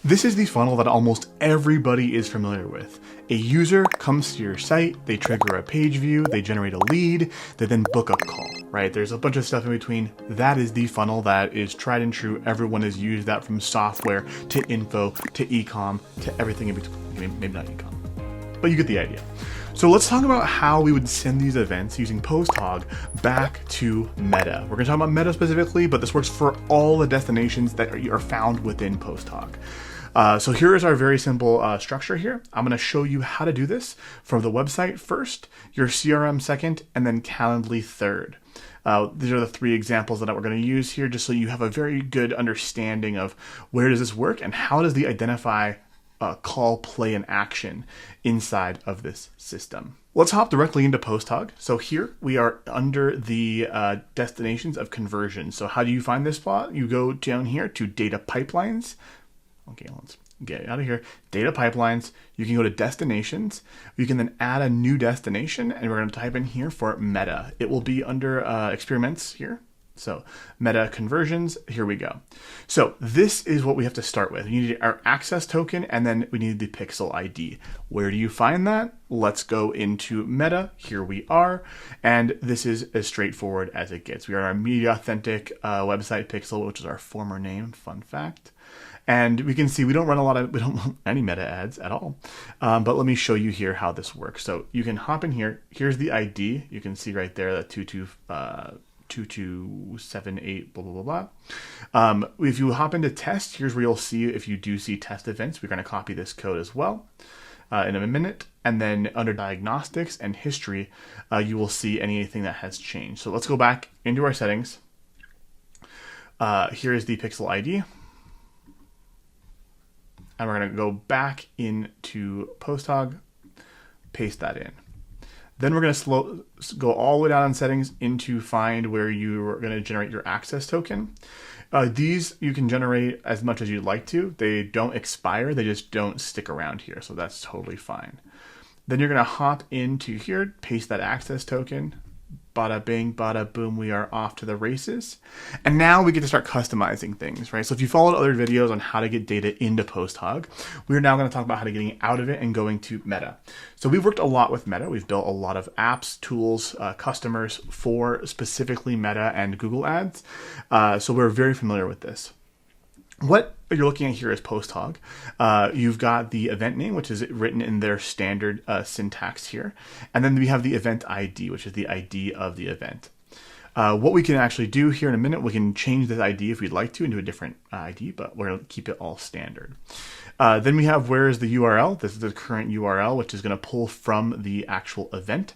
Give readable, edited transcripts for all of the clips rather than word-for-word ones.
This is the funnel that almost everybody is familiar with. A user comes to your site, they trigger a page view, they generate a lead, they then book a call, right? There's a bunch of stuff in between. That is the funnel that is tried and true. Everyone has used that, from software to info to e-com to everything in between. Maybe not e-com, but you get the idea. So let's talk about how we would send these events using PostHog back to Meta. We're going to talk about Meta specifically, but this works for all the destinations that are found within PostHog. So here is our very simple structure here. I'm going to show you how to do this from the website first, your CRM second, and then Calendly third. These are the three examples that we're going to use here, just so you have a very good understanding of where does this work and how does the identify call, play, and action inside of this system. Let's hop directly into PostHog. So here we are under the destinations of conversion. So how do you find this spot? You go down here to data pipelines. Okay, let's get out of here. Data pipelines. You can go to destinations. You can then add a new destination, and we're going to type in here for Meta. It will be under experiments here. So Meta conversions, here we go. So this is what we have to start with. We need our access token, and then we need the pixel ID. Where do you find that? Let's go into Meta. Here we are. And this is as straightforward as it gets. We are our Media Authentic website pixel, which is our former name, fun fact. And we can see we don't run any meta ads at all. But let me show you here how this works. So you can hop in here. Here's the ID. You can see right there, the 2278, blah, blah, blah, blah. If you hop into test, here's where you'll see if you do see test events. We're going to copy this code as well in a minute. And then under diagnostics and history, you will see anything that has changed. So let's go back into our settings. Here is the pixel ID. And we're going to go back into PostHog, paste that in. Then we're going to go all the way down in settings into find where you're going to generate your access token. These you can generate as much as you'd like to. They don't expire. They just don't stick around here. So that's totally fine. Then you're going to hop into here, paste that access token. Bada bing, bada boom, we are off to the races. And now we get to start customizing things, right? So if you followed other videos on how to get data into PostHog, we're now going to talk about how to getting out of it and going to Meta. So we've worked a lot with Meta. We've built a lot of apps, tools, customers for specifically Meta and Google Ads. So we're very familiar with this. What you're looking at here is PostHog. You've got the event name, which is written in their standard syntax here. And then we have the event ID, which is the ID of the event. What we can actually do here in a minute, we can change this ID if we'd like to into a different ID, but we're going to keep it all standard. Then we have where is the URL. This is the current URL, which is going to pull from the actual event.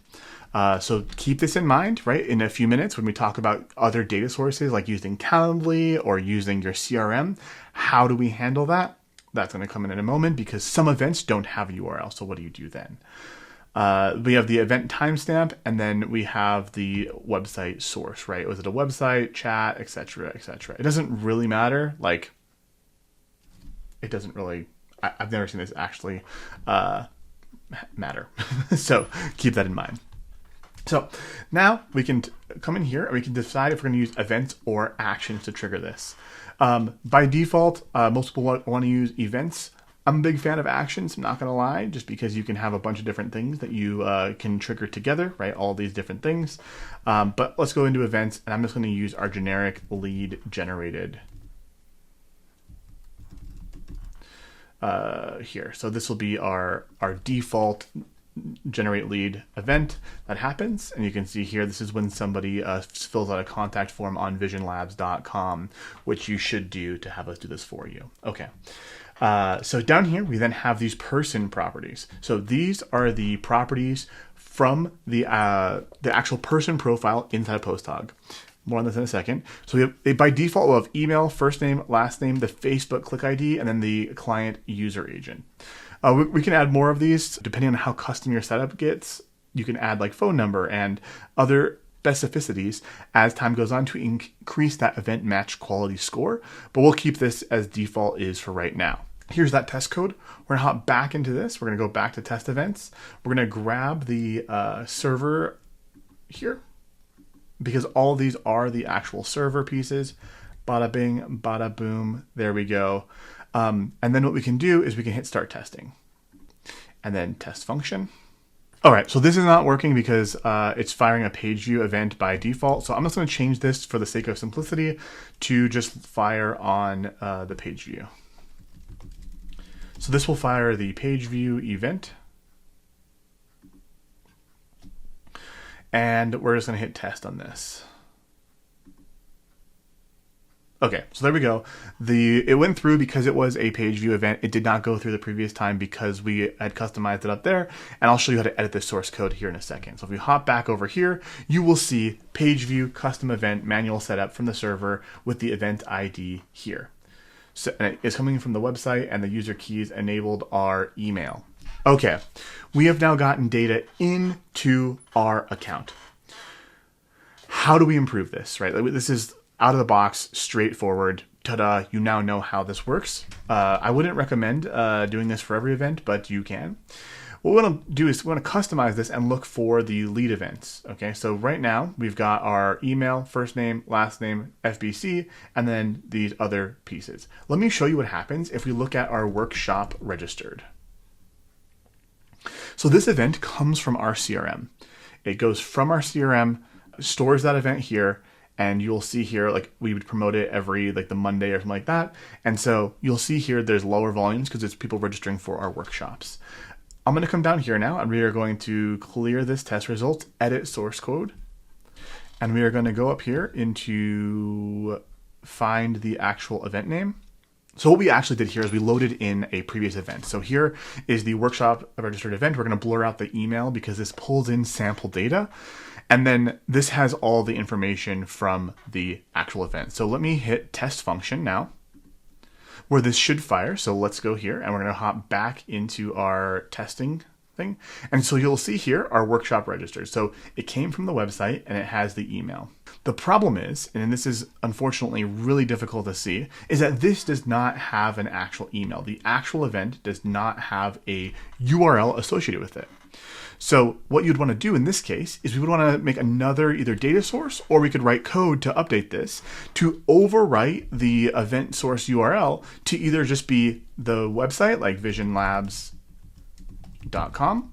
So keep this in mind, right? In a few minutes when we talk about other data sources like using Calendly or using your CRM, how do we handle that? That's going to come in a moment because some events don't have a URL. So what do you do then? We have the event timestamp, and then we have the website source, right? Was it a website, chat, etc., etc.? It doesn't really matter. Like, it doesn't really. I've never seen this actually matter. So keep that in mind. So now we can come in here and we can decide if we're going to use events or actions to trigger this. By default, most people want to use events. I'm a big fan of actions, I'm not going to lie, just because you can have a bunch of different things that you can trigger together, right? All these different things. But let's go into events, and I'm just going to use our generic lead generated here. So this will be our default generate lead event that happens. And you can see here, this is when somebody fills out a contact form on visionlabs.com, which you should do to have us do this for you. Okay. So down here, we then have these person properties. So these are the properties from the actual person profile inside PostHog. More on this in a second. So by default, we'll have email, first name, last name, the Facebook click ID, and then the client user agent. We can add more of these depending on how custom your setup gets. You can add like phone number and other specificities as time goes on to increase that event match quality score. But we'll keep this as default is for right now. Here's that test code. We're going to hop back into this. We're going to go back to test events. We're going to grab the server here because all of these are the actual server pieces. Bada bing, bada boom. There we go. And then what we can do is we can hit start testing and then test function. All right, so this is not working because it's firing a page view event by default. So I'm just going to change this for the sake of simplicity to just fire on the page view. So this will fire the page view event. And we're just going to hit test on this. Okay, so there we go. It went through because it was a page view event. It did not go through the previous time because we had customized it up there. And I'll show you how to edit the source code here in a second. So if we hop back over here, you will see page view custom event manual setup from the server with the event ID here. So and it's coming from the website, and the user keys enabled our email. Okay, we have now gotten data into our account. How do we improve this, right? This is out of the box, straightforward. Ta-da, you now know how this works. I wouldn't recommend doing this for every event, but you can. What we want to do is we want to customize this and look for the lead events. Okay, so right now we've got our email, first name, last name, FBC, and then these other pieces. Let me show you what happens if we look at our workshop registered. So this event comes from our CRM. It goes from our CRM, stores that event here, and you'll see here, like we would promote it every like the Monday or something like that. And so you'll see here there's lower volumes because it's people registering for our workshops. I'm going to come down here now and we are going to clear this test result, edit source code. And we are going to go up here into find the actual event name. So what we actually did here is we loaded in a previous event. So here is the workshop registered event. We're going to blur out the email because this pulls in sample data. And then this has all the information from the actual event. So let me hit test function now, where this should fire. So let's go here and we're going to hop back into our testing thing. And so you'll see here our workshop registered. So it came from the website and it has the email. The problem is, and this is unfortunately really difficult to see, is that this does not have an actual email. The actual event does not have a URL associated with it. So what you'd want to do in this case is we would want to make another either data source, or we could write code to update this to overwrite the event source URL to either just be the website like visionlabs.com,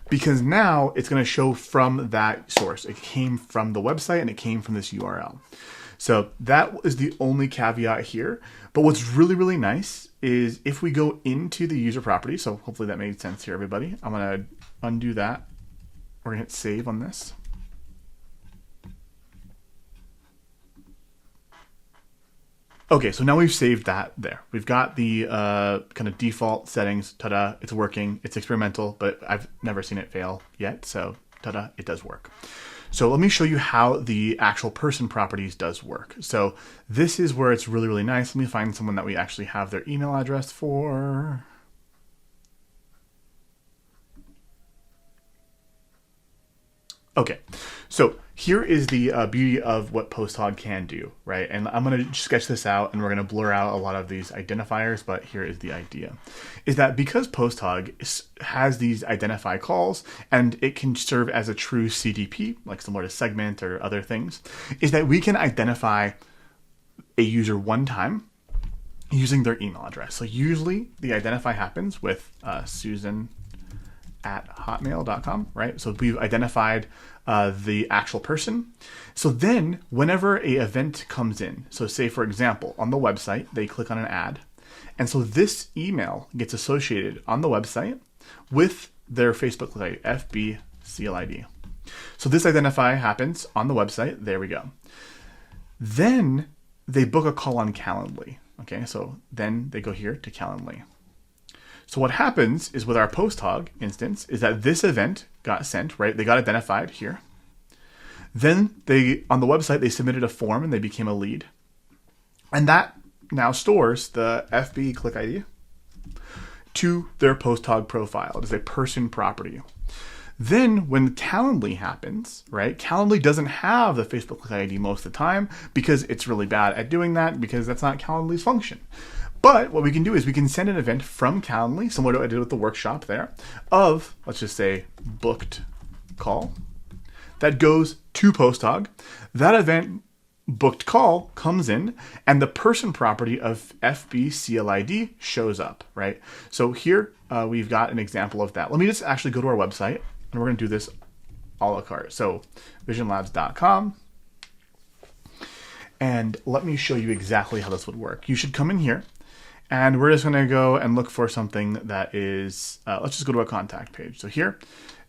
because now it's going to show from that source. It came from the website and it came from this URL. So that is the only caveat here. But what's really, really nice is if we go into the user property, so hopefully that made sense here, everybody. I'm going to undo that. We're going to hit save on this. Okay, so now we've saved that there. We've got the kind of default settings. Ta-da, it's working. It's experimental, but I've never seen it fail yet. So ta-da, it does work. So let me show you how the actual person properties does work. So this is where it's really, really nice. Let me find someone that we actually have their email address for. Okay, so here is the beauty of what PostHog can do, right? And I'm going to sketch this out and we're going to blur out a lot of these identifiers, but here is the idea. Is that because PostHog has these identify calls and it can serve as a true CDP, like similar to Segment or other things, is that we can identify a user one time using their email address. So usually the identify happens with Susan@hotmail.com, right? So we've identified the actual person. So then whenever a event comes in, so say for example, on the website, they click on an ad. And so this email gets associated on the website with their Facebook site, FBCLID. So this identify happens on the website. There we go. Then they book a call on Calendly. Okay, so then they go here to Calendly. So what happens is with our PostHog instance is that this event got sent, right? They got identified here. Then they, on the website, they submitted a form and they became a lead. And that now stores the FB click ID to their PostHog profile. It is a person property. Then when Calendly happens, right? Calendly doesn't have the Facebook click ID most of the time because it's really bad at doing that because that's not Calendly's function. But what we can do is we can send an event from Calendly, similar to what I did with the workshop there, of, let's just say, booked call, that goes to PostHog. That event booked call comes in and the person property of FB CLID shows up, right? So here we've got an example of that. Let me just actually go to our website and we're going to do this a la carte. So visionlabs.com. And let me show you exactly how this would work. You should come in here and we're just going to go and look for something that is, let's just go to a contact page. So here,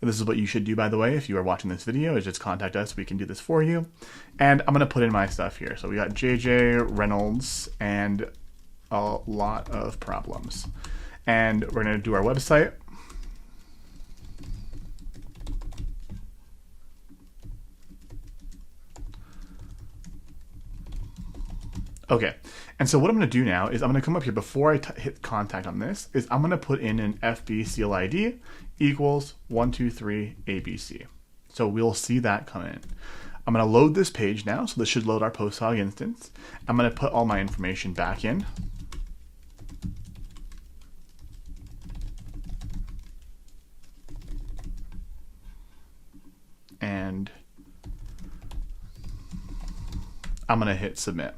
this is what you should do, by the way, if you are watching this video, is just contact us. We can do this for you. And I'm going to put in my stuff here. So we got JJ, Reynolds, and a lot of problems. And we're going to do our website. Okay, and so what I'm going to do now is I'm going to come up here before I hit contact on this, is I'm going to put in an FB CLID equals 123 ABC. So we'll see that come in. I'm going to load this page now, so this should load our PostHog instance. I'm going to put all my information back in. And I'm going to hit submit.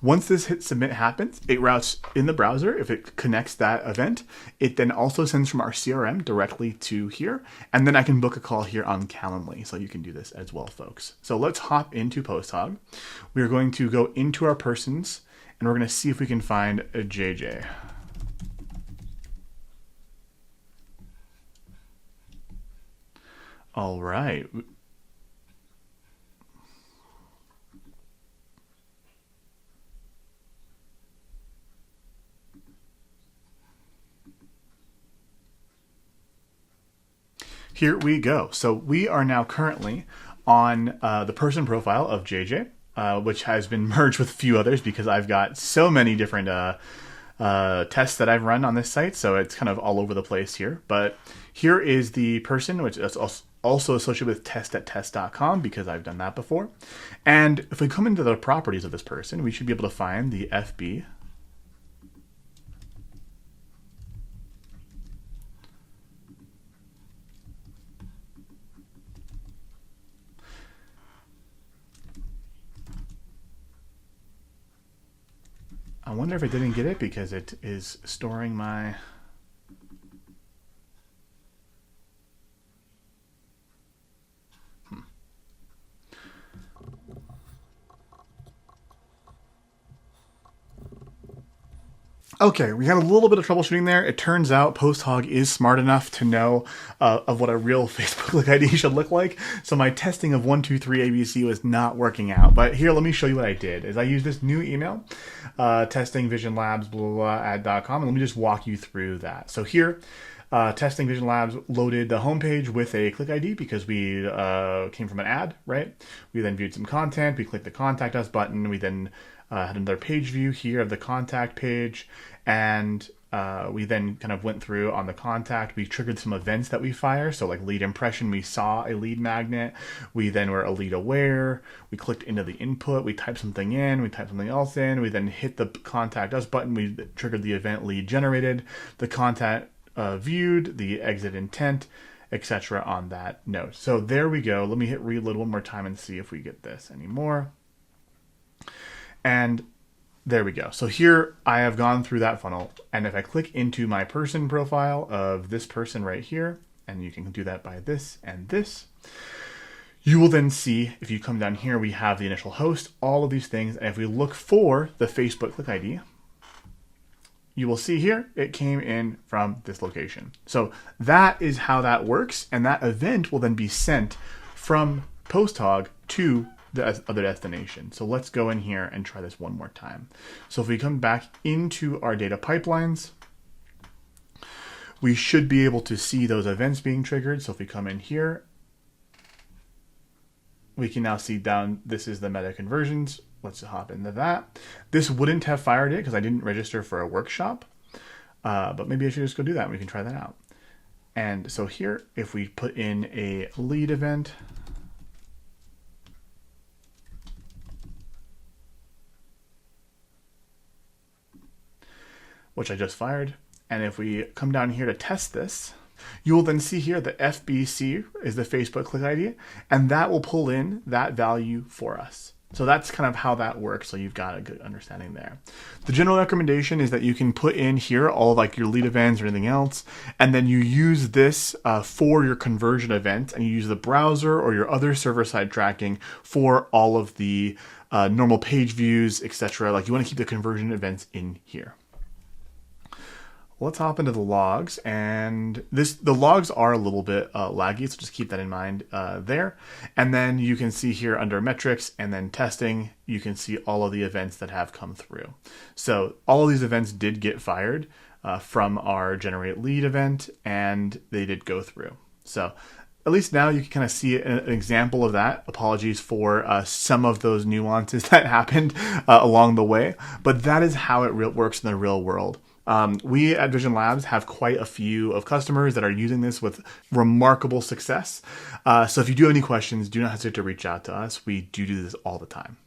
Once this hit submit happens, it routes in the browser. If it connects that event, it then also sends from our CRM directly to here. And then I can book a call here on Calendly. So you can do this as well, folks. So let's hop into PostHog. We're going to go into our persons and we're going to see if we can find a JJ. All right. Here we go. So we are now currently on the person profile of JJ, which has been merged with a few others because I've got so many different tests that I've run on this site. So it's kind of all over the place here. But here is the person, which is also associated with test@test.com because I've done that before. And if we come into the properties of this person, we should be able to find the FB. I wonder if I didn't get it because it is storing my... Okay, we had a little bit of troubleshooting there. It turns out PostHog is smart enough to know of what a real Facebook click ID should look like. So my testing of 123 ABC was not working out. But here, let me show you what I did. Is I used this new email, testing Vision Labs, blah, blah, blah, ad.com. And let me just walk you through that. So here, testing Vision Labs loaded the homepage with a click ID because we came from an ad, right? We then viewed some content. We clicked the contact us button. We then had another page view here of the contact page, and we then kind of went through on the contact. We triggered some events that we fire. So like lead impression, we saw a lead magnet. We then were a lead aware. We clicked into the input. We typed something in. We typed something else in. We then hit the contact us button. We triggered the event lead generated, the contact viewed, the exit intent, etc. on that note. So there we go. Let me hit reload one more time and see if we get this anymore. And there we go. So here I have gone through that funnel. And if I click into my person profile of this person right here, and you can do that by this and this, you will then see, if you come down here, we have the initial host, all of these things. And if we look for the Facebook click ID, you will see here, it came in from this location. So that is how that works. And that event will then be sent from PostHog to the other destination. So let's go in here and try this one more time. So if we come back into our data pipelines, we should be able to see those events being triggered. So if we come in here, we can now see down, this is the meta conversions. Let's hop into that. This wouldn't have fired it because I didn't register for a workshop, but maybe I should just go do that and we can try that out. And so here, if we put in a lead event, which I just fired. And if we come down here to test this, you will then see here the FBC is the Facebook click ID, and that will pull in that value for us. So that's kind of how that works. So you've got a good understanding there. The general recommendation is that you can put in here all of like your lead events or anything else, and then you use this for your conversion event, and you use the browser or your other server-side tracking for all of the normal page views, etc. Like you want to keep the conversion events in here. Let's hop into the logs, and the logs are a little bit laggy, so just keep that in mind there. And then you can see here under metrics and then testing, you can see all of the events that have come through. So all of these events did get fired from our generate lead event, and they did go through. So at least now you can kind of see an example of that. Apologies for some of those nuances that happened along the way, but that is how it works in the real world. We at Vision Labs have quite a few of customers that are using this with remarkable success. So if you do have any questions, do not hesitate to reach out to us. We do this all the time.